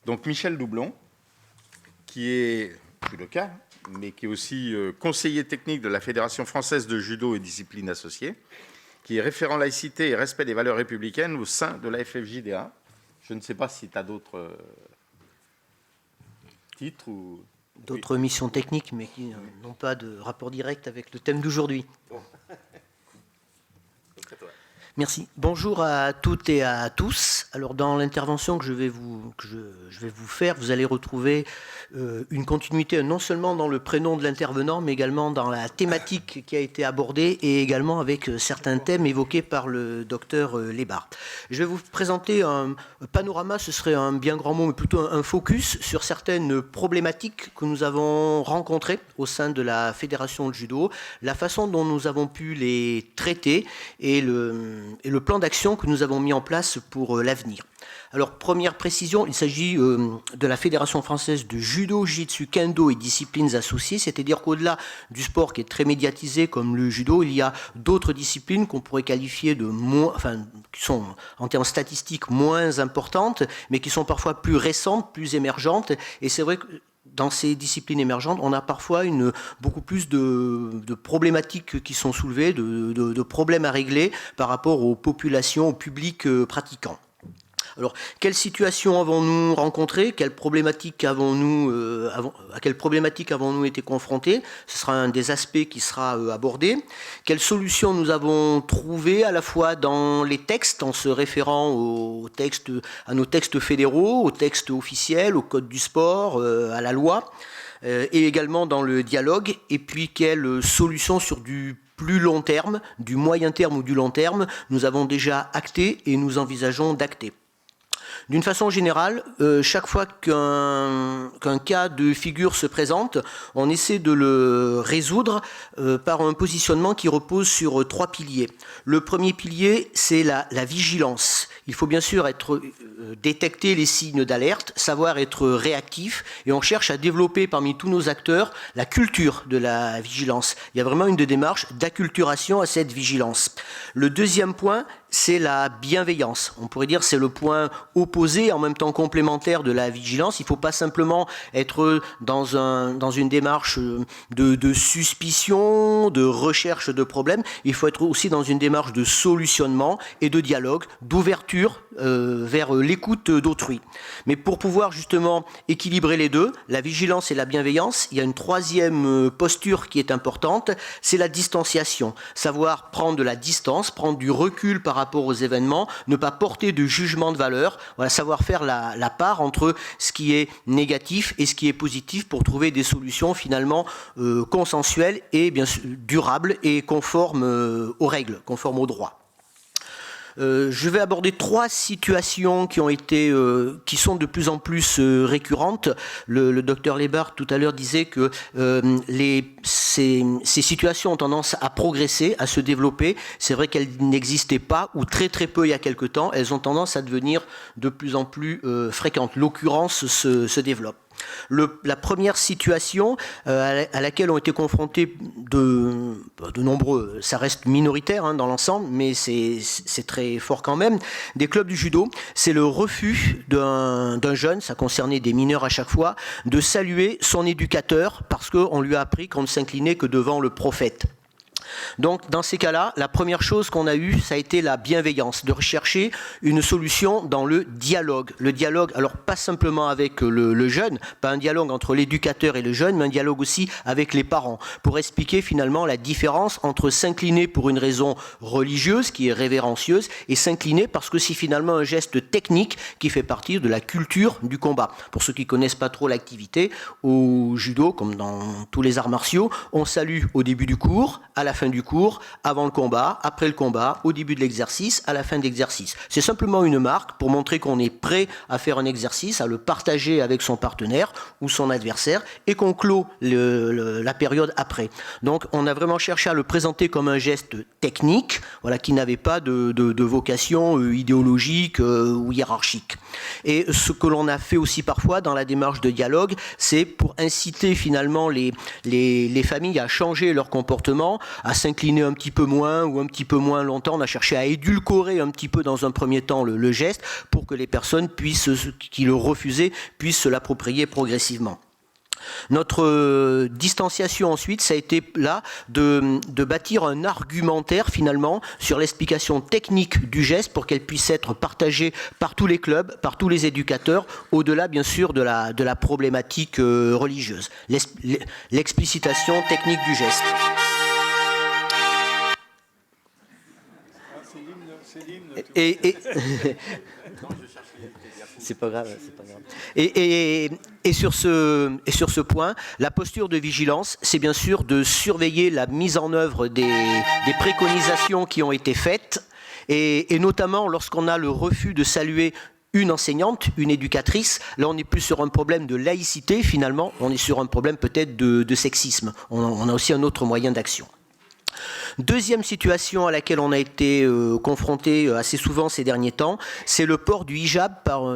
Donc Michel Doublon, qui est judoka, mais qui est aussi conseiller technique de la Fédération française de judo et disciplines associées, qui est référent laïcité et respect des valeurs républicaines au sein de la FFJDA. Je ne sais pas si tu as d'autres titres ou... D'autres missions techniques, mais qui n'ont pas de rapport direct avec le thème d'aujourd'hui. Bon. Merci. Bonjour à toutes et à tous. Alors, dans l'intervention que je vais vous faire, vous allez retrouver une continuité non seulement dans le prénom de l'intervenant, mais également dans la thématique qui a été abordée et également avec certains thèmes évoqués par le docteur Lébard. Je vais vous présenter un panorama, ce serait un bien grand mot, mais plutôt un focus sur certaines problématiques que nous avons rencontrées au sein de la Fédération de judo, la façon dont nous avons pu les traiter et le plan d'action que nous avons mis en place pour l'avenir. Alors, première précision, il s'agit de la Fédération française de judo, jiu-jitsu, kendo et disciplines associées, c'est-à-dire qu'au-delà du sport qui est très médiatisé comme le judo, il y a d'autres disciplines qu'on pourrait qualifier de qui sont en termes statistiques moins importantes, mais qui sont parfois plus récentes, plus émergentes, et c'est vrai que dans ces disciplines émergentes, on a parfois beaucoup plus de problématiques qui sont soulevées, de problèmes à régler par rapport aux populations, au public pratiquant. Alors, quelle situation avons-nous rencontré ? À quelles problématiques avons-nous été confrontés ? Ce sera un des aspects qui sera abordé. Quelles solutions nous avons trouvées à la fois dans les textes, en se référant à nos textes fédéraux, aux textes officiels, au code du sport, à la loi, et également dans le dialogue, et puis quelles solutions sur du plus long terme, du moyen terme ou du long terme, nous avons déjà acté et nous envisageons d'acter. D'une façon générale, chaque fois qu'un cas de figure se présente, on essaie de le résoudre par un positionnement qui repose sur 3 piliers. Le premier pilier, c'est la vigilance. Il faut bien sûr détecter les signes d'alerte, savoir être réactif, et on cherche à développer parmi tous nos acteurs la culture de la vigilance. Il y a vraiment une démarche d'acculturation à cette vigilance. Le deuxième point, c'est la bienveillance. On pourrait dire que c'est le point opposé, en même temps complémentaire de la vigilance. Il ne faut pas simplement être dans une démarche de suspicion, de recherche de problèmes. Il faut être aussi dans une démarche de solutionnement et de dialogue, d'ouverture vers l'écoute d'autrui. Mais pour pouvoir justement équilibrer les deux, la vigilance et la bienveillance, il y a une troisième posture qui est importante, c'est la distanciation. Savoir prendre de la distance, prendre du recul par rapport aux événements, ne pas porter de jugement de valeur, voilà, savoir faire la part entre ce qui est négatif et ce qui est positif pour trouver des solutions finalement consensuelles et bien sûr durables et conformes aux règles, conformes au droit. Je vais aborder 3 situations qui sont de plus en plus récurrentes. Le docteur Lébard tout à l'heure disait que ces situations ont tendance à progresser, à se développer. C'est vrai qu'elles n'existaient pas ou très très peu il y a quelque temps. Elles ont tendance à devenir de plus en plus fréquentes. L'occurrence se développe. La première situation à laquelle ont été confrontés de nombreux, ça reste minoritaire dans l'ensemble, mais c'est très fort quand même, des clubs du judo, c'est le refus d'un jeune, ça concernait des mineurs à chaque fois, de saluer son éducateur parce qu'on lui a appris qu'on ne s'inclinait que devant le prophète. Donc, dans ces cas-là, la première chose qu'on a eue, ça a été la bienveillance, de rechercher une solution dans le dialogue. Le dialogue, alors pas simplement avec le jeune, pas un dialogue entre l'éducateur et le jeune, mais un dialogue aussi avec les parents, pour expliquer finalement la différence entre s'incliner pour une raison religieuse, qui est révérencieuse, et s'incliner parce que c'est finalement un geste technique qui fait partie de la culture du combat. Pour ceux qui ne connaissent pas trop l'activité, au judo, comme dans tous les arts martiaux, on salue au début du cours, à la fin du cours, avant le combat, après le combat, au début de l'exercice, à la fin de l'exercice. C'est simplement une marque pour montrer qu'on est prêt à faire un exercice, à le partager avec son partenaire ou son adversaire et qu'on clôt la période après. Donc on a vraiment cherché à le présenter comme un geste technique, voilà, qui n'avait pas de vocation idéologique ou hiérarchique. Et ce que l'on a fait aussi parfois dans la démarche de dialogue, c'est pour inciter finalement les familles à changer leur comportement, à s'incliner un petit peu moins ou un petit peu moins longtemps. On a cherché à édulcorer un petit peu dans un premier temps le geste pour que les personnes qui le refusaient puissent se l'approprier progressivement. Notre distanciation ensuite, ça a été là de bâtir un argumentaire finalement sur l'explication technique du geste pour qu'elle puisse être partagée par tous les clubs, par tous les éducateurs, au-delà bien sûr de la problématique religieuse. L'explicitation technique du geste. Et c'est pas grave, c'est pas grave. Et sur ce point, la posture de vigilance, c'est bien sûr de surveiller la mise en œuvre des préconisations qui ont été faites, et notamment lorsqu'on a le refus de saluer une enseignante, une éducatrice. Là, on n'est plus sur un problème de laïcité, finalement, on est sur un problème peut-être de sexisme. On a aussi un autre moyen d'action. Deuxième situation à laquelle on a été confronté assez souvent ces derniers temps, c'est le port du hijab,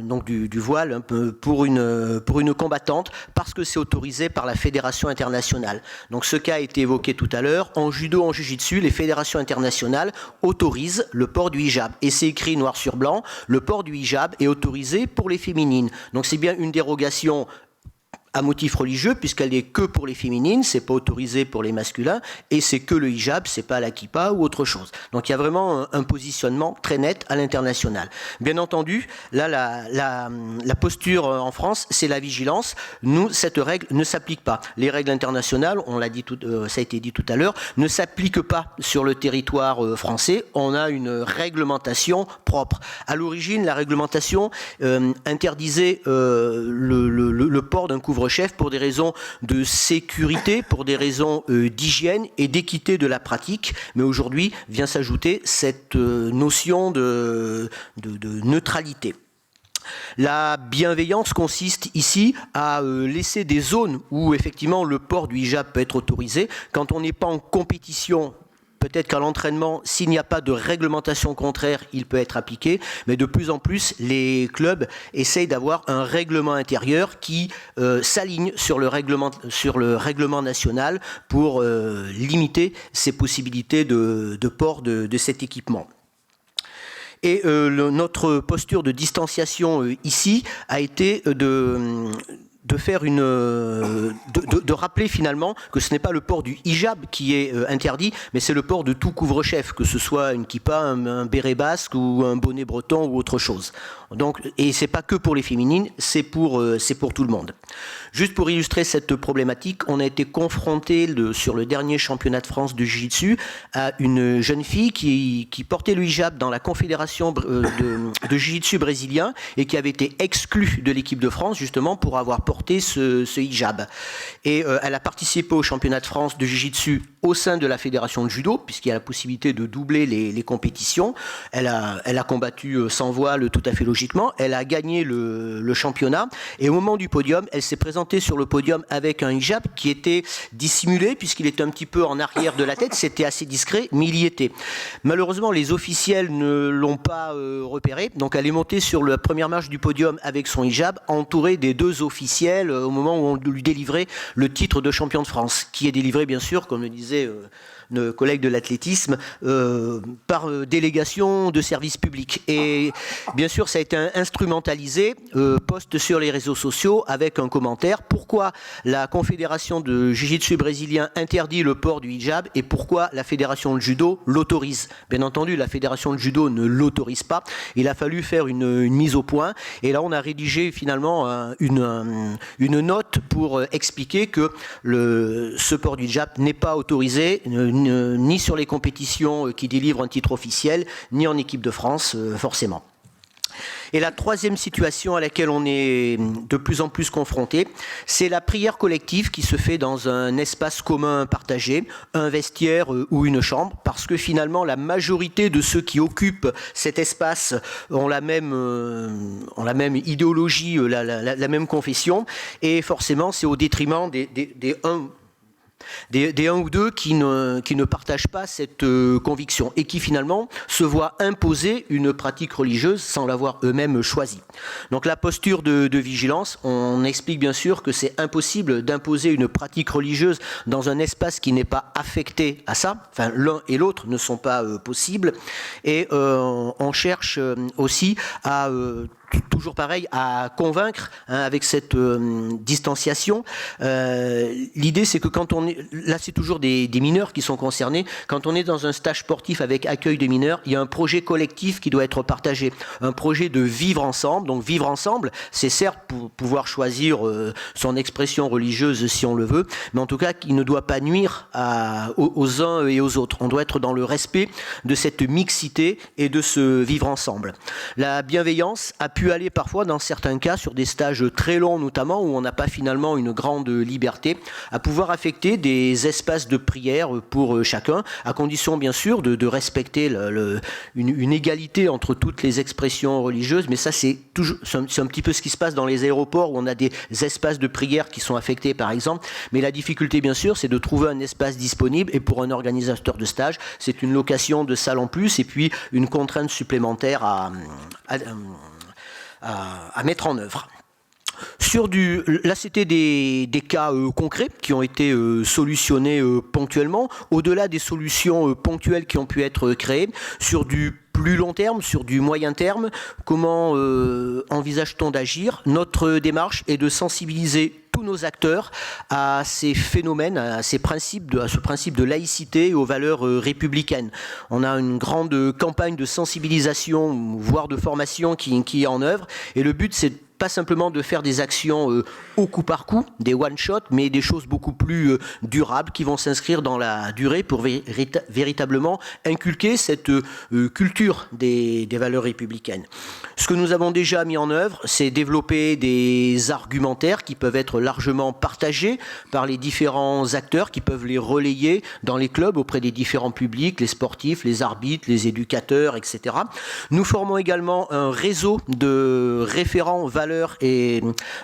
donc du voile, un peu pour une combattante, parce que c'est autorisé par la Fédération internationale. Donc ce cas a été évoqué tout à l'heure. En judo, en jiu-jitsu, les fédérations internationales autorisent le port du hijab. Et c'est écrit noir sur blanc, le port du hijab est autorisé pour les féminines. Donc c'est bien une dérogation à motif religieux, puisqu'elle n'est que pour les féminines, c'est pas autorisé pour les masculins, et c'est que le hijab, c'est pas la kippa ou autre chose. Donc il y a vraiment un positionnement très net à l'international. Bien entendu, là, la posture en France, c'est la vigilance. Nous, cette règle ne s'applique pas. Les règles internationales, on l'a dit, ça a été dit tout à l'heure, ne s'appliquent pas sur le territoire français. On a une réglementation propre. À l'origine, la réglementation interdisait le port d'un couvre-chef pour des raisons de sécurité, pour des raisons d'hygiène et d'équité de la pratique. Mais aujourd'hui vient s'ajouter cette notion de neutralité. La bienveillance consiste ici à laisser des zones où effectivement le port du hijab peut être autorisé. Quand on n'est pas en compétition, peut-être qu'à l'entraînement, s'il n'y a pas de réglementation contraire, il peut être appliqué, mais de plus en plus, les clubs essayent d'avoir un règlement intérieur qui s'aligne sur le règlement national pour limiter ces possibilités de port de cet équipement. Et notre posture de distanciation ici a été de rappeler finalement que ce n'est pas le port du hijab qui est interdit, mais c'est le port de tout couvre-chef, que ce soit une kippa, un béret basque ou un bonnet breton ou autre chose. Donc, et c'est pas que pour les féminines, c'est pour tout le monde. Juste pour illustrer cette problématique, on a été confronté sur le dernier championnat de France de jiu-jitsu à une jeune fille qui portait le hijab dans la confédération de jiu-jitsu brésilien et qui avait été exclue de l'équipe de France justement pour avoir porté ce hijab. Et elle a participé au championnat de France de jiu-jitsu au sein de la fédération de judo, puisqu'il y a la possibilité de doubler les compétitions. Elle a combattu sans voile tout à fait logiquement. Elle a gagné le championnat. Et au moment du podium, elle s'est présentée sur le podium avec un hijab qui était dissimulé, puisqu'il était un petit peu en arrière de la tête. C'était assez discret, mais il y était. Malheureusement, les officiels ne l'ont pas repéré. Donc elle est montée sur la première marche du podium avec son hijab, entourée des deux officiels au moment où on lui délivrait le titre de champion de France, qui est délivré, bien sûr, comme le disait nos collègues de l'athlétisme, par délégation de service public. Et bien sûr, ça a été instrumentalisé, poste sur les réseaux sociaux avec un commentaire. Pourquoi la Confédération de Jiu-Jitsu brésilien interdit le port du hijab et pourquoi la Fédération de judo l'autorise? Bien entendu, la Fédération de judo ne l'autorise pas. Il a fallu faire une mise au point. Et là, on a rédigé finalement une note pour expliquer que ce port du hijab n'est pas autorisé, ni sur les compétitions qui délivrent un titre officiel, ni en équipe de France, forcément. Et la troisième situation à laquelle on est de plus en plus confronté, c'est la prière collective qui se fait dans un espace commun partagé, un vestiaire ou une chambre, parce que finalement la majorité de ceux qui occupent cet espace ont la même idéologie, la même confession, et forcément c'est au détriment des des 1 ou 2 qui ne partagent pas cette conviction et qui finalement se voient imposer une pratique religieuse sans l'avoir eux-mêmes choisie. Donc la posture de vigilance, on explique bien sûr que c'est impossible d'imposer une pratique religieuse dans un espace qui n'est pas affecté à ça, enfin l'un et l'autre ne sont pas possibles, et on cherche aussi à toujours pareil, à convaincre avec cette distanciation. L'idée, c'est que quand on est... Là, c'est toujours des mineurs qui sont concernés. Quand on est dans un stage sportif avec accueil de mineurs, il y a un projet collectif qui doit être partagé. Un projet de vivre ensemble. Donc, vivre ensemble, c'est certes pour pouvoir choisir son expression religieuse si on le veut, mais en tout cas, il ne doit pas nuire aux uns et aux autres. On doit être dans le respect de cette mixité et de ce vivre ensemble. La bienveillance a pu aller parfois dans certains cas sur des stages très longs notamment où on n'a pas finalement une grande liberté à pouvoir affecter des espaces de prière pour chacun à condition bien sûr de respecter une égalité entre toutes les expressions religieuses, mais ça c'est un petit peu ce qui se passe dans les aéroports où on a des espaces de prière qui sont affectés par exemple, mais la difficulté bien sûr c'est de trouver un espace disponible et pour un organisateur de stage c'est une location de salle en plus et puis une contrainte supplémentaire à mettre en œuvre. Là, c'était des cas concrets qui ont été solutionnés ponctuellement, au-delà des solutions ponctuelles qui ont pu être créées, sur du plus long terme, sur du moyen terme, comment envisage-t-on d'agir? Notre démarche est de sensibiliser tous nos acteurs à ces phénomènes, à ce principe de laïcité et aux valeurs républicaines. On a une grande campagne de sensibilisation, voire de formation qui est en œuvre, et le but c'est pas simplement de faire des actions au coup par coup, des one-shot, mais des choses beaucoup plus durables qui vont s'inscrire dans la durée pour véritablement inculquer cette culture des valeurs républicaines. Ce que nous avons déjà mis en œuvre, c'est développer des argumentaires qui peuvent être largement partagés par les différents acteurs qui peuvent les relayer dans les clubs auprès des différents publics, les sportifs, les arbitres, les éducateurs, etc. Nous formons également un réseau de référents valeurs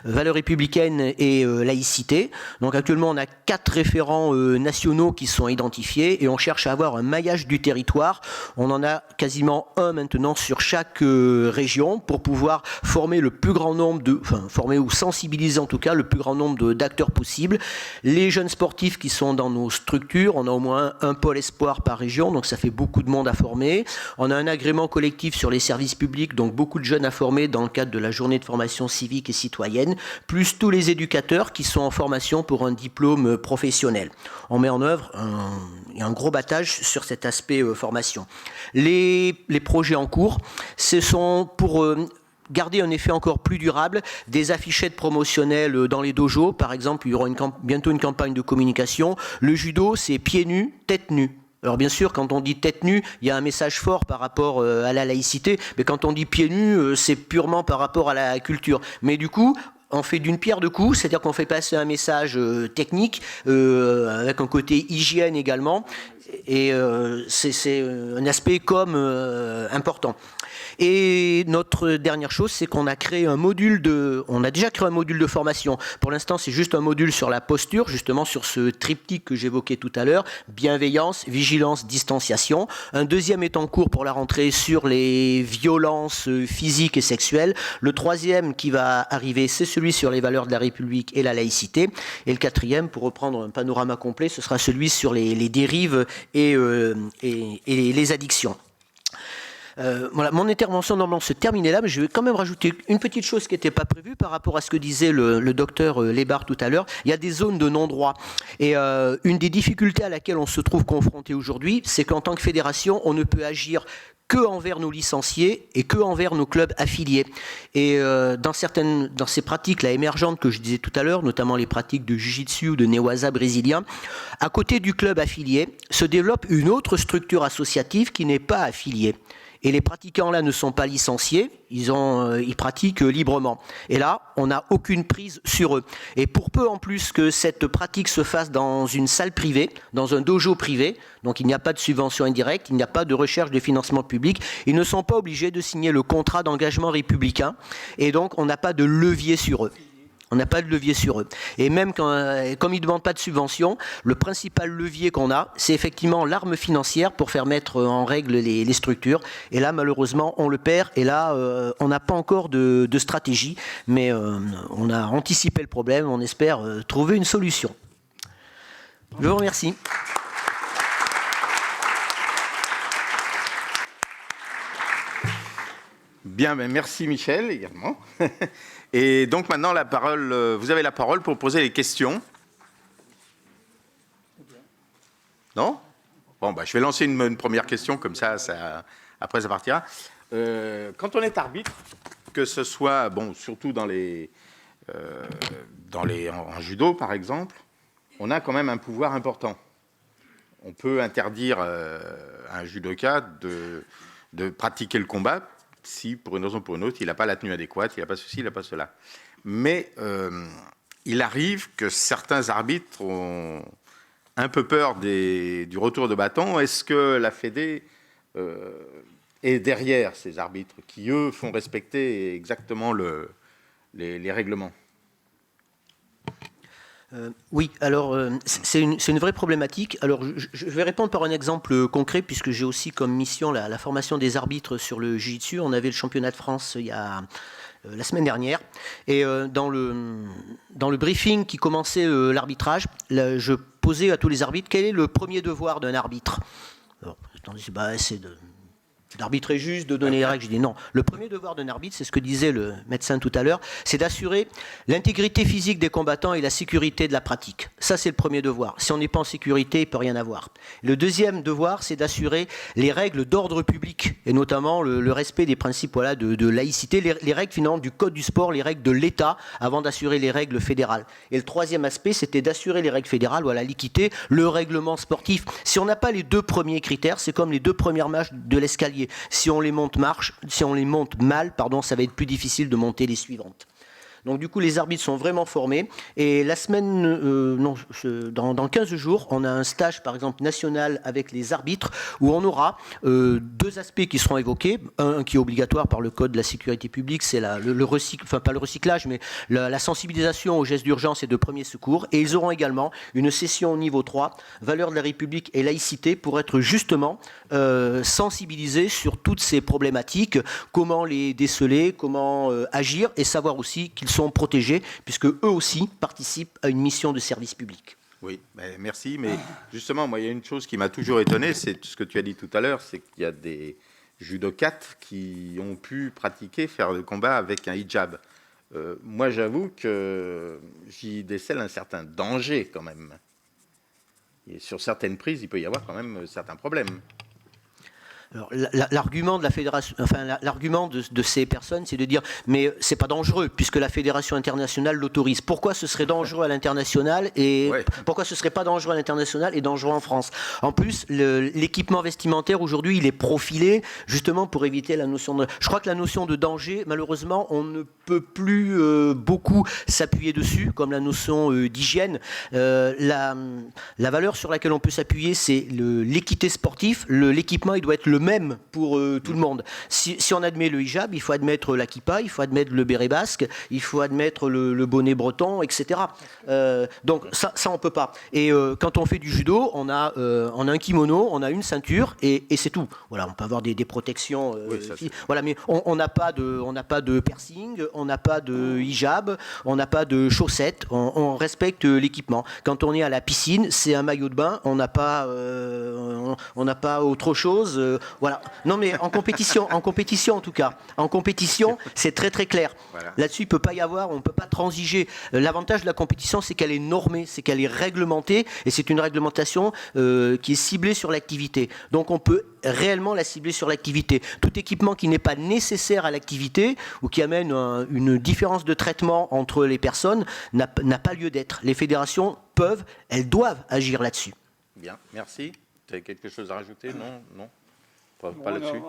républicaines et laïcité. Donc actuellement, on a 4 référents nationaux qui sont identifiés et on cherche à avoir un maillage du territoire. On en a quasiment un maintenant sur chaque région pour pouvoir former le plus grand nombre former ou sensibiliser en tout cas le plus grand nombre d'acteurs possibles. Les jeunes sportifs qui sont dans nos structures, on a au moins un pôle espoir par région, donc ça fait beaucoup de monde à former. On a un agrément collectif sur les services publics, donc beaucoup de jeunes à former dans le cadre de la journée de formation civique et citoyenne, plus tous les éducateurs qui sont en formation pour un diplôme professionnel. On met en œuvre un gros battage sur cet aspect formation. Les projets en cours, ce sont pour garder un effet encore plus durable, des affichettes promotionnelles dans les dojos. Par exemple, il y aura bientôt une campagne de communication. Le judo, c'est pieds nus, tête nue. Alors bien sûr, quand on dit tête nue, il y a un message fort par rapport à la laïcité, mais quand on dit pieds nus, c'est purement par rapport à la culture. Mais du coup, on fait d'une pierre deux coups, c'est-à-dire qu'on fait passer un message technique, avec un côté hygiène également, et c'est un aspect comme important. Et notre dernière chose, c'est qu'on a créé on a déjà créé un module de formation. Pour l'instant, c'est juste un module sur la posture, justement sur ce triptyque que j'évoquais tout à l'heure, bienveillance, vigilance, distanciation. Un deuxième est en cours pour la rentrée sur les violences physiques et sexuelles. Le troisième qui va arriver, c'est celui sur les valeurs de la République et la laïcité. Et le quatrième, pour reprendre un panorama complet, ce sera celui sur les dérives et les addictions. Voilà, mon intervention normalement se terminait là, mais je vais quand même rajouter une petite chose qui n'était pas prévue par rapport à ce que disait le docteur Lébar tout à l'heure. Il y a des zones de non-droit. Et une des difficultés à laquelle on se trouve confronté aujourd'hui, c'est qu'en tant que fédération, on ne peut agir que envers nos licenciés et que envers nos clubs affiliés. Et dans ces pratiques là émergentes que je disais tout à l'heure, notamment les pratiques de jiu-jitsu ou de newaza brésilien, à côté du club affilié, se développe une autre structure associative qui n'est pas affiliée. Et les pratiquants là ne sont pas licenciés, ils pratiquent librement. Et là, on n'a aucune prise sur eux. Et pour peu en plus que cette pratique se fasse dans une salle privée, dans un dojo privé, donc il n'y a pas de subvention indirecte, il n'y a pas de recherche de financement public, ils ne sont pas obligés de signer le contrat d'engagement républicain. Et donc on n'a pas de levier sur eux. On n'a pas de levier sur eux. Et même comme ils ne demandent pas de subvention, le principal levier qu'on a, c'est effectivement l'arme financière pour faire mettre en règle les structures. Et là, malheureusement, on le perd. Et là, on n'a pas encore de stratégie, mais on a anticipé le problème. On espère trouver une solution. Je vous remercie. Bien, ben merci Michel également. Et donc maintenant, vous avez la parole pour poser les questions. Non? Bon, bah, je vais lancer une première question, comme ça, après ça partira. Quand on est arbitre, que ce soit, bon, surtout en judo par exemple, on a quand même un pouvoir important. On peut interdire à un judoka de pratiquer le combat si, pour une raison ou pour une autre, il n'a pas la tenue adéquate, il n'a pas ceci, il n'a pas cela. Mais il arrive que certains arbitres ont un peu peur du retour de bâton. Est-ce que la Fédé est derrière ces arbitres qui, eux, font respecter exactement les règlements? Oui, alors c'est une vraie problématique. Alors je vais répondre par un exemple concret puisque j'ai aussi comme mission la formation des arbitres sur le jiu-jitsu. On avait le championnat de France il y a la semaine dernière et dans le briefing qui commençait l'arbitrage, je posais à tous les arbitres quel est le premier devoir d'un arbitre. Alors, c'est d'arbitrer juste, de donner les règles. Je dis non. Le premier devoir d'un arbitre, c'est ce que disait le médecin tout à l'heure, c'est d'assurer l'intégrité physique des combattants et la sécurité de la pratique. Ça, c'est le premier devoir. Si on n'est pas en sécurité, il ne peut rien avoir. Le deuxième devoir, c'est d'assurer les règles d'ordre public, et notamment le respect des principes de laïcité, les règles finalement du code du sport, les règles de l'État, avant d'assurer les règles fédérales. Et le troisième aspect, c'était d'assurer les règles fédérales, l'équité, le règlement sportif. Si on n'a pas les deux premiers critères, c'est comme les deux premières marches de l'escalier. Si on les monte mal, ça va être plus difficile de monter les suivantes. Donc du coup, les arbitres sont vraiment formés. Et la semaine, dans 15 jours, on a un stage, par exemple, national avec les arbitres, où on aura deux aspects qui seront évoqués. Un qui est obligatoire par le Code de la sécurité publique, c'est pas le recyclage, mais la sensibilisation aux gestes d'urgence et de premier secours. Et ils auront également une session au niveau 3, valeurs de la République et laïcité, pour être justement sensibilisés sur toutes ces problématiques, comment les déceler, comment agir, et savoir aussi qu'ils sont protégés, puisque eux aussi participent à une mission de service public. Oui, merci. Mais justement, moi, il y a une chose qui m'a toujours étonné, c'est ce que tu as dit tout à l'heure, c'est qu'il y a des judokates qui ont pu faire le combat avec un hijab. Moi, j'avoue que j'y décèle un certain danger quand même. Et sur certaines prises, il peut y avoir quand même certains problèmes. Alors, l'argument de la fédération, l'argument de ces personnes, c'est de dire mais c'est pas dangereux puisque la fédération internationale l'autorise. Pourquoi ce serait dangereux à l'international et pourquoi ce serait pas dangereux à l'international et dangereux en France? En plus, l'équipement vestimentaire aujourd'hui, il est profilé justement pour éviter la notion de. Je crois que la notion de danger, malheureusement, on ne peut plus beaucoup s'appuyer dessus, comme la notion d'hygiène. La valeur sur laquelle on peut s'appuyer, c'est l'équité sportive. L'équipement, il doit être le même pour tout le monde. Si on admet le hijab, il faut admettre la kippa, il faut admettre le béret basque, il faut admettre le bonnet breton, etc. Donc ça on peut pas. Et quand on fait du judo, on a un kimono, on a une ceinture et c'est tout. Voilà, on peut avoir des protections. Voilà, mais on n'a pas de piercing, on n'a pas de hijab, on n'a pas de chaussettes. On respecte l'équipement. Quand on est à la piscine, c'est un maillot de bain. On n'a pas autre chose. Voilà. Non, mais en compétition en tout cas. En compétition, c'est très très clair. Voilà. Là-dessus, on ne peut pas transiger. L'avantage de la compétition, c'est qu'elle est normée, c'est qu'elle est réglementée, et c'est une réglementation qui est ciblée sur l'activité. Donc on peut réellement la cibler sur l'activité. Tout équipement qui n'est pas nécessaire à l'activité ou qui amène une différence de traitement entre les personnes n'a pas lieu d'être. Les fédérations elles doivent agir là-dessus. Bien, merci. Tu as quelque chose à rajouter? Non, pas là-dessus.